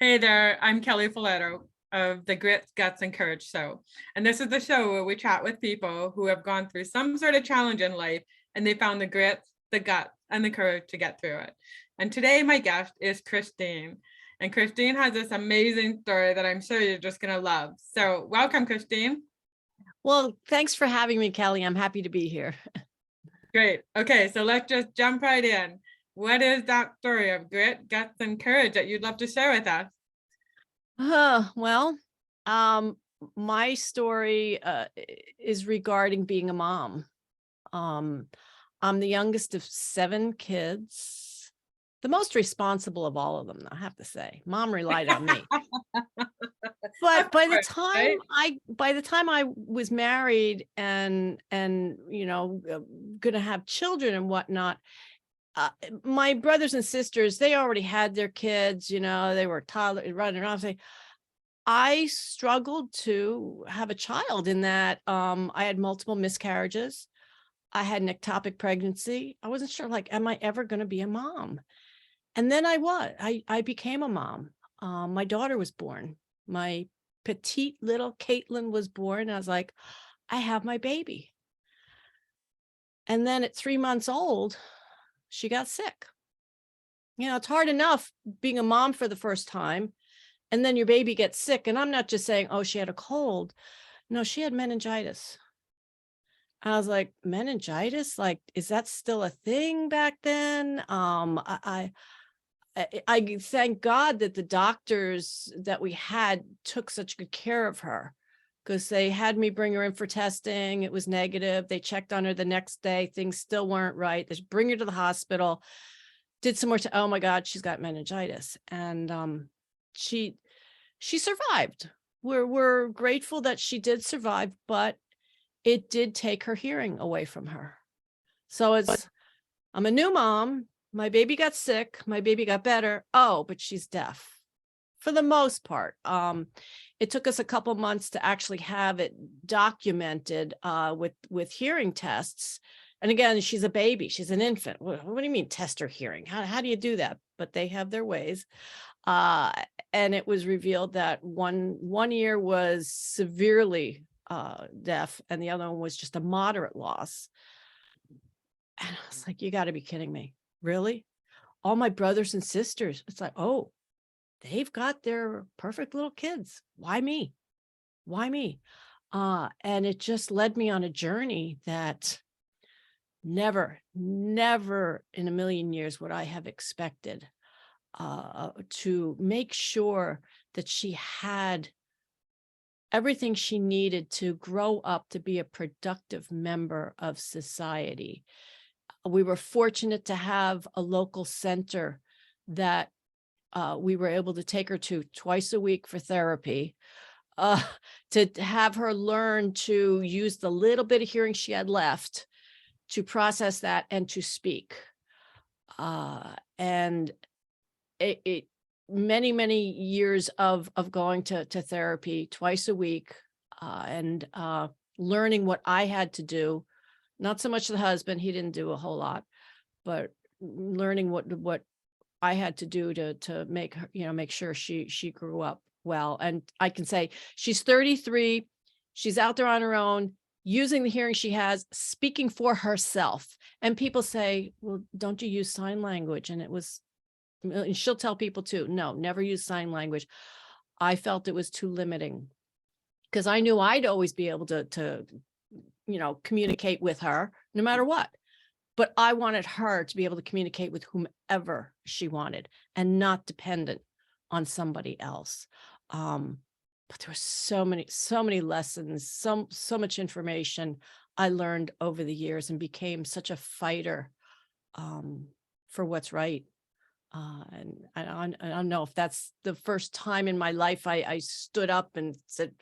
Hey there, I'm Kelly Folletto of the Grit, Guts, and Courage Show. And this is the show where we chat with people who have gone through some sort of challenge in life and they found the grit, the guts, and the courage to get through it. And today my guest is Christine. And Christine has this amazing story that I'm sure you're just going to love. So welcome, Christine. Well, thanks for having me, Kelly. I'm happy to be here. Great. Okay, so let's just jump right in. What is that story of grit, guts, and courage that you'd love to share with us? Well, my story is regarding being a mom. I'm the youngest of 7 kids, the most responsible of all of them, I have to say. Mom relied on me. But by the time I was married and gonna have children and whatnot, my brothers and sisters, they already had their kids, they were toddler running around saying, I struggled to have a child in that I had multiple miscarriages. I had an ectopic pregnancy. I wasn't sure, like, am I ever going to be a mom? And then I became a mom. My daughter was born. My petite little Caitlin was born. I was like, I have my baby. And then at 3 months old, she got sick. It's hard enough being a mom for the first time, and then your baby gets sick. And I'm not just saying, oh, she had a cold. No, she had meningitis. I was like, meningitis? Like, is that still a thing back then? I thank God that the doctors that we had took such good care of her, because they had me bring her in for testing. It was negative. They checked on her the next day. Things still weren't right. They bring her to the hospital, did some more. Oh my God, she's got meningitis. And she survived. We're grateful that she did survive, but it did take her hearing away from her. So I'm a new mom. My baby got sick. My baby got better. Oh, but she's deaf for the most part. It took us a couple months to actually have it documented with hearing tests. And again, she's a baby. She's an infant. What do you mean test her hearing? How do you do that? But they have their ways. And it was revealed that one ear was severely deaf and the other one was just a moderate loss. And I was like, you got to be kidding me. Really? All my brothers and sisters, it's like, oh, they've got their perfect little kids. Why me? Why me? And it just led me on a journey that never in a million years would I have expected, to make sure that she had everything she needed to grow up to be a productive member of society. We were fortunate to have a local center that we were able to take her to twice a week for therapy, to have her learn to use the little bit of hearing she had left to process that and to speak. And it many years of going to therapy twice a week, and learning what I had to do. Not so much the husband, he didn't do a whole lot, but learning what I had to do to make her, make sure she grew up well. And I can say she's 33, she's out there on her own, using the hearing she has, speaking for herself. And people say, well, don't you use sign language? And she'll tell people too, no, never use sign language. I felt it was too limiting because I knew I'd always be able to communicate with her no matter what. But I wanted her to be able to communicate with whomever she wanted and not dependent on somebody else. But there were so many lessons, so much information I learned over the years and became such a fighter for what's right. And I don't know if that's the first time in my life I stood up and said,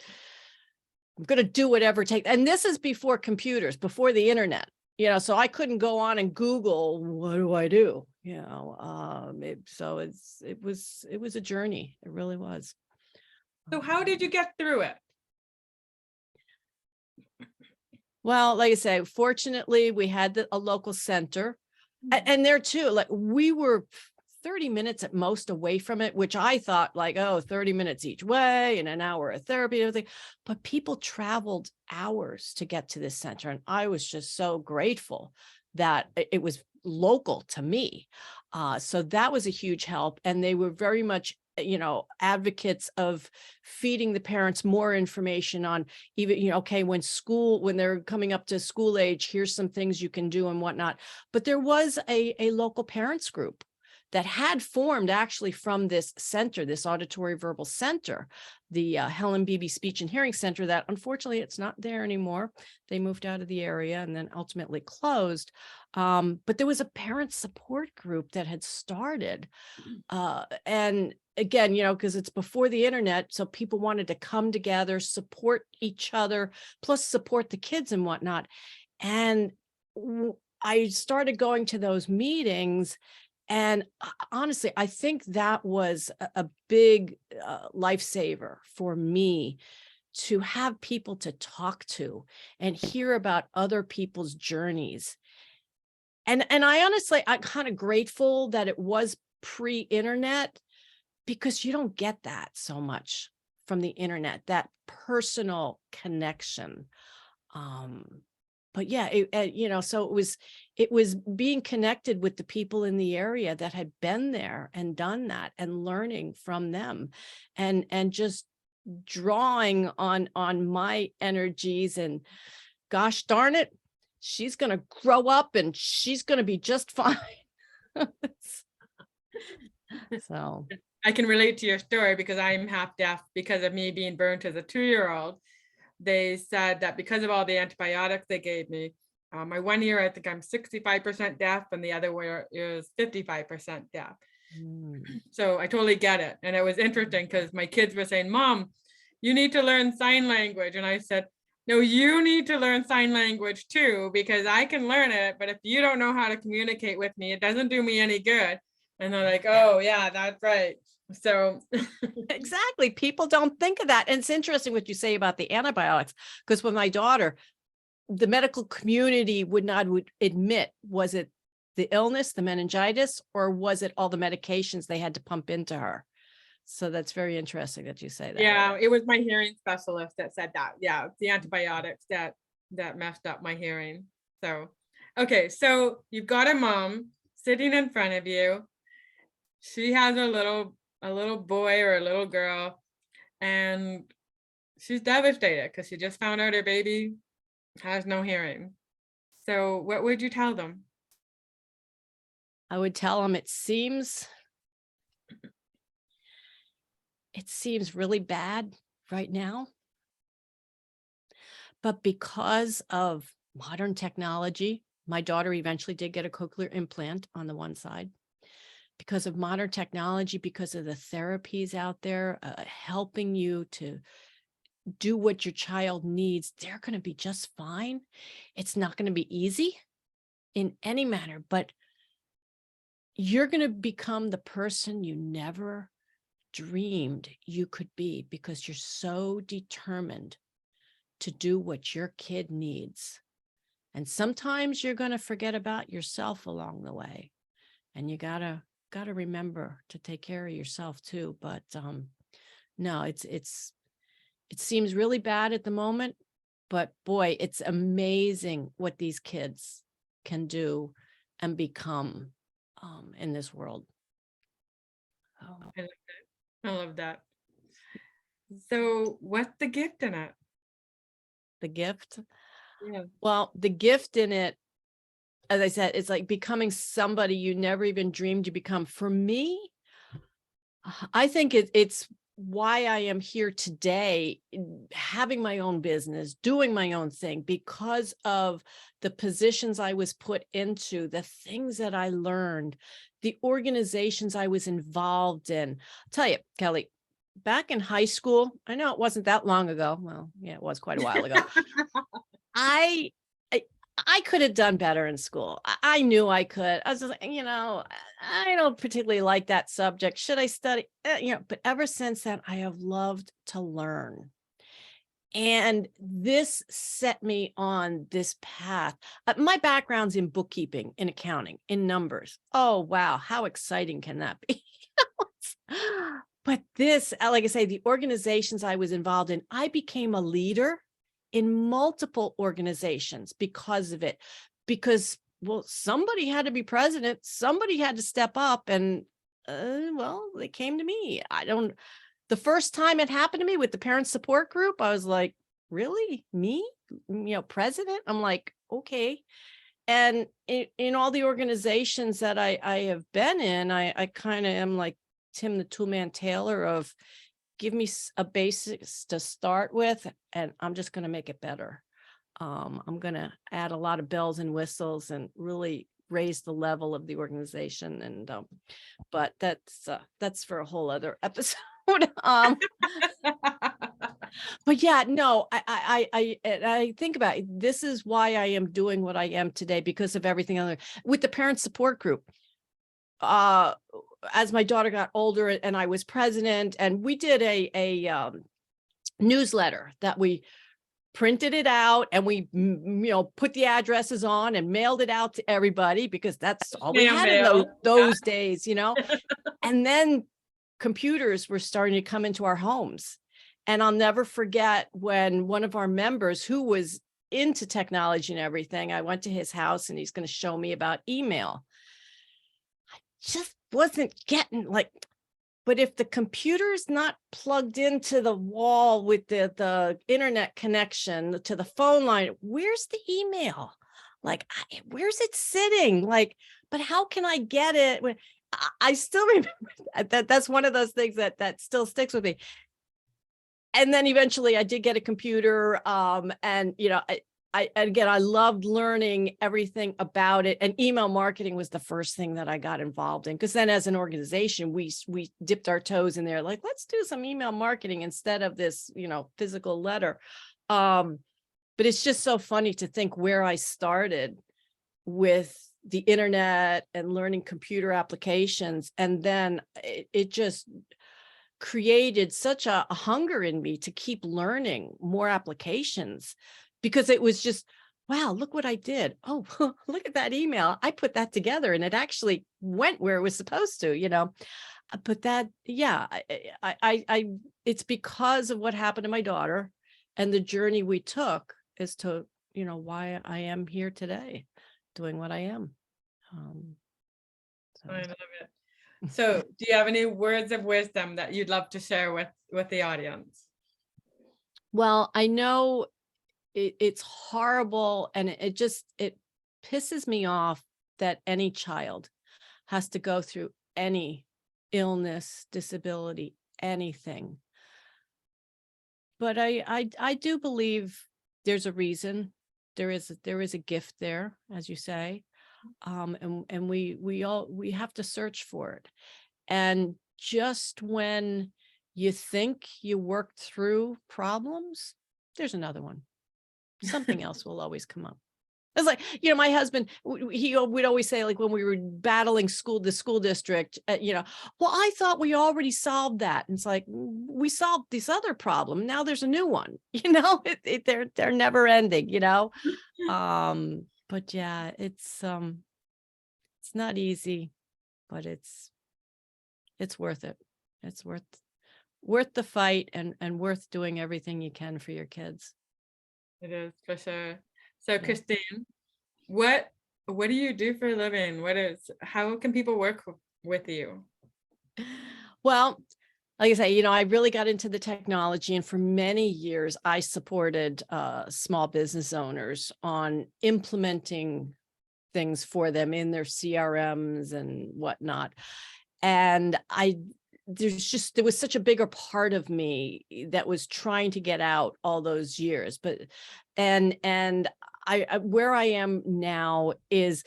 I'm going to do whatever it takes. And this is before computers, before the internet, so I couldn't go on and Google, what do I do? It was a journey. It really was. So how did you get through it? Well, like I say, fortunately, we had a local center. And there too, like we were 30 minutes at most away from it, which I thought like, oh, 30 minutes each way and an hour of therapy and everything. But people traveled hours to get to this center. And I was just so grateful that it was local to me. So that was a huge help. And they were very much, advocates of feeding the parents more information on even, okay, when they're coming up to school age, here's some things you can do and whatnot. But there was a local parents group that had formed actually from this center, this auditory verbal center, the Helen Beebe Speech and Hearing Center, that unfortunately it's not there anymore. They moved out of the area and then ultimately closed. But there was a parent support group that had started. And again, because it's before the internet, so people wanted to come together, support each other, plus support the kids and whatnot. And I started going to those meetings. And honestly, I think that was a big lifesaver for me, to have people to talk to and hear about other people's journeys. And I honestly, I'm kind of grateful that it was pre-internet, because you don't get that so much from the internet, that personal connection. But yeah, so it was being connected with the people in the area that had been there and done that, and learning from them, and just drawing on my energies. And gosh darn it, she's going to grow up and she's going to be just fine. So I can relate to your story because I'm half deaf because of me being burnt as a 2-year-old. They said that because of all the antibiotics they gave me, my 1 year, I think I'm 65% deaf, and the other year is 55% deaf. So I totally get it. And it was interesting because my kids were saying, Mom, you need to learn sign language. And I said, no, you need to learn sign language too, because I can learn it. But if you don't know how to communicate with me, it doesn't do me any good. And they're like, oh, yeah, that's right. So exactly. People don't think of that. And it's interesting what you say about the antibiotics, because with my daughter, the medical community would admit, was it the illness, the meningitis, or was it all the medications they had to pump into her? So that's very interesting that you say that. Yeah, it was my hearing specialist that said that. Yeah, the antibiotics that messed up my hearing. So, okay, so you've got a mom sitting in front of you. She has a little boy or a little girl, and she's devastated because she just found out her baby has no hearing. So what would you tell them? I would tell them it seems really bad right now, but because of modern technology, my daughter eventually did get a cochlear implant on the one side. Because of modern technology, because of the therapies out there helping you to do what your child needs, they're going to be just fine. It's not going to be easy in any manner, but you're going to become the person you never dreamed you could be, because you're so determined to do what your kid needs. And sometimes you're going to forget about yourself along the way, and you gotta remember to take care of yourself too. But no, it seems really bad at the moment, but boy, it's amazing what these kids can do and become in this world. Oh. I love that. So what's the gift in it? The gift? Yeah. Well, the gift in it, as I said, it's like becoming somebody you never even dreamed you become. For me, I think it's why I am here today, having my own business, doing my own thing, because of the positions I was put into, the things that I learned, the organizations I was involved in. I'll tell you, Kelly, back in high school, I know it wasn't that long ago. Well, yeah, it was quite a while ago. I could have done better in school. I knew I could. I was just like, I don't particularly like that subject. Should I study? But ever since then, I have loved to learn. And this set me on this path. My background's in bookkeeping, in accounting, in numbers. Oh, wow. How exciting can that be? But this, like I say, the organizations I was involved in, I became a leader in multiple organizations because of it. Because, well, somebody had to be president, somebody had to step up, and well, they came to me. The first time it happened to me with the parent support group, I was like, really? Me? President? I'm like, okay. And in all the organizations that I have been in, I kind of am like Tim the Toolman Taylor of, give me a basics to start with, and I'm just going to make it better. I'm going to add a lot of bells and whistles and really raise the level of the organization. And but that's for a whole other episode. But yeah, no, I think about it. This is why I am doing what I am today, because of everything other with the parent support group. As my daughter got older and I was president, and we did a newsletter that we printed it out, and we put the addresses on and mailed it out to everybody, because that's all we had in those days, and then computers were starting to come into our homes. And I'll never forget when one of our members, who was into technology and everything, I went to his house and he's going to show me about email. I just wasn't getting but if the computer's not plugged into the wall with the internet connection to the phone line, where's the email? Where's it sitting? But how can I get it? I still remember that's one of those things that still sticks with me. And then eventually I did get a computer. And I loved learning everything about it. And email marketing was the first thing that I got involved in, because then as an organization, we dipped our toes in there, let's do some email marketing instead of this, physical letter. But it's just so funny to think where I started with the internet and learning computer applications. And then it just created such a hunger in me to keep learning more applications, because it was just, wow, look what I did. Oh, look at that email. I put that together and it actually went where it was supposed to, But that, yeah, I it's because of what happened to my daughter and the journey we took as to, why I am here today doing what I am. I love it. So do you have any words of wisdom that you'd love to share with the audience? Well, I know it's horrible, and it pisses me off that any child has to go through any illness, disability, anything. But I do believe there's a reason. There is a gift there, as you say. And we have to search for it. And just when you think you worked through problems, there's another one. Something else will always come up. It's like, my husband, he would always say, when we were battling the school district, well, I thought we already solved that. And it's like, we solved this other problem. Now there's a new one, they're never ending, but yeah, it's not easy, but it's worth it. It's worth the fight, and worth doing everything you can for your kids. It is, for sure. So Christine, what do you do for a living? How can people work with you? Well, like I say, I really got into the technology, and for many years I supported small business owners on implementing things for them in their CRMs and whatnot. And there was such a bigger part of me that was trying to get out all those years. But and I where I am now is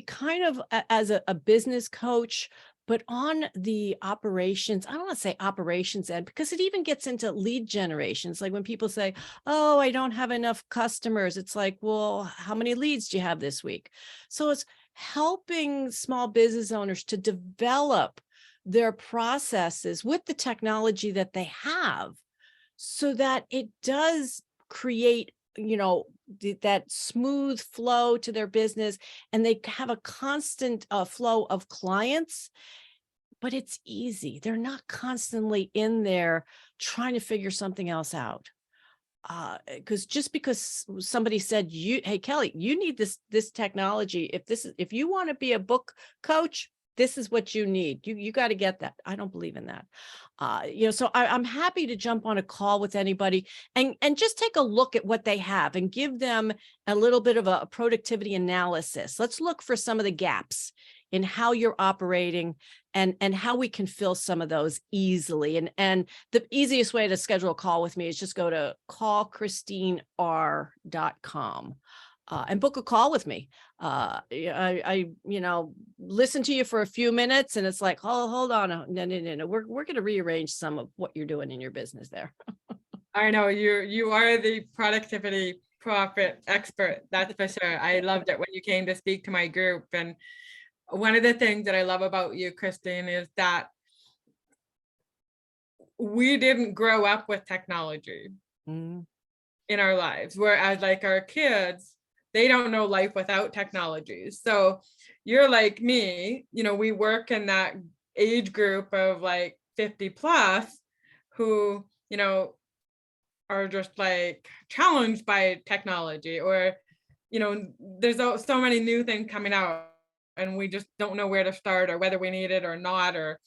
kind of as a business coach, but on the operations, I don't want to say operations end, because it even gets into lead generations. Like when people say, oh, I don't have enough customers. It's like, well, how many leads do you have this week? So it's helping small business owners to develop their processes with the technology that they have, so that it does create, that smooth flow to their business, and they have a constant flow of clients, but it's easy. They're not constantly in there trying to figure something else out. Because just because somebody said, hey Kelly, you need this technology. If you want to be a book coach, this is what you need. You got to get that. I don't believe in that. So I'm happy to jump on a call with anybody and just take a look at what they have and give them a little bit of a productivity analysis. Let's look for some of the gaps in how you're operating and how we can fill some of those easily. And the easiest way to schedule a call with me is just go to callchristiner.com. And book a call with me. I listen to you for a few minutes, and it's like, oh, hold on, no. We're going to rearrange some of what you're doing in your business there. I know you are the productivity profit expert. That's for sure. I loved it when you came to speak to my group. And one of the things that I love about you, Christine, is that we didn't grow up with technology in our lives, whereas like our kids, they don't know life without technology. So you're like me, we work in that age group of like 50 plus who, are just like challenged by technology, or, there's so many new things coming out and we just don't know where to start or whether we need it or not, or,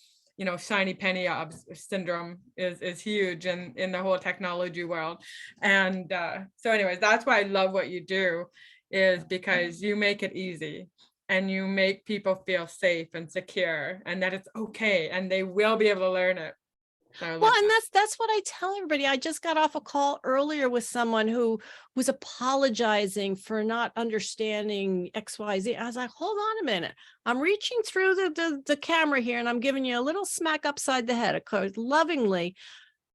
shiny penny syndrome is huge in the whole technology world. And so anyways, that's why I love what you do, is because you make it easy and you make people feel safe and secure and that it's okay and they will be able to learn it. So Well, and that's what I tell everybody. I just got off a call earlier with someone who was apologizing for not understanding XYZ. I was like, hold on a minute. I'm reaching through the camera here and I'm giving you a little smack upside the head, of course, lovingly.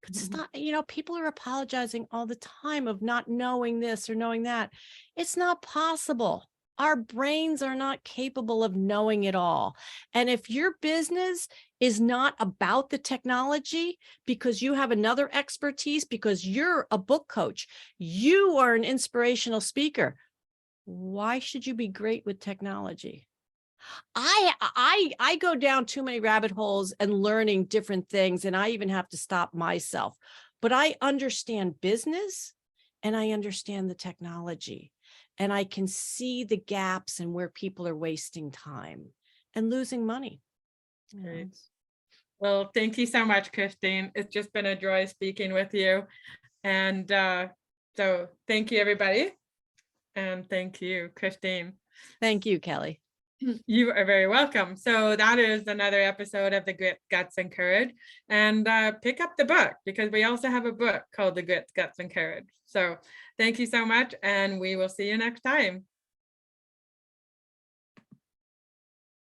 But it's not, people are apologizing all the time of not knowing this or knowing that. It's not possible. Our brains are not capable of knowing it all. And if your business is not about the technology because you have another expertise, because you're a book coach, you are an inspirational speaker, why should you be great with technology? I go down too many rabbit holes and learning different things, and I even have to stop myself. But I understand business and I understand the technology, and I can see the gaps and where people are wasting time and losing money. Great. Well, thank you so much, Christine. It's just been a joy speaking with you. And so thank you, everybody. And thank you, Christine. Thank you, Kelly. You are very welcome. So that is another episode of the Grit, Guts, and Courage. And pick up the book, because we also have a book called The Grit, Guts, and Courage. So thank you so much, and we will see you next time.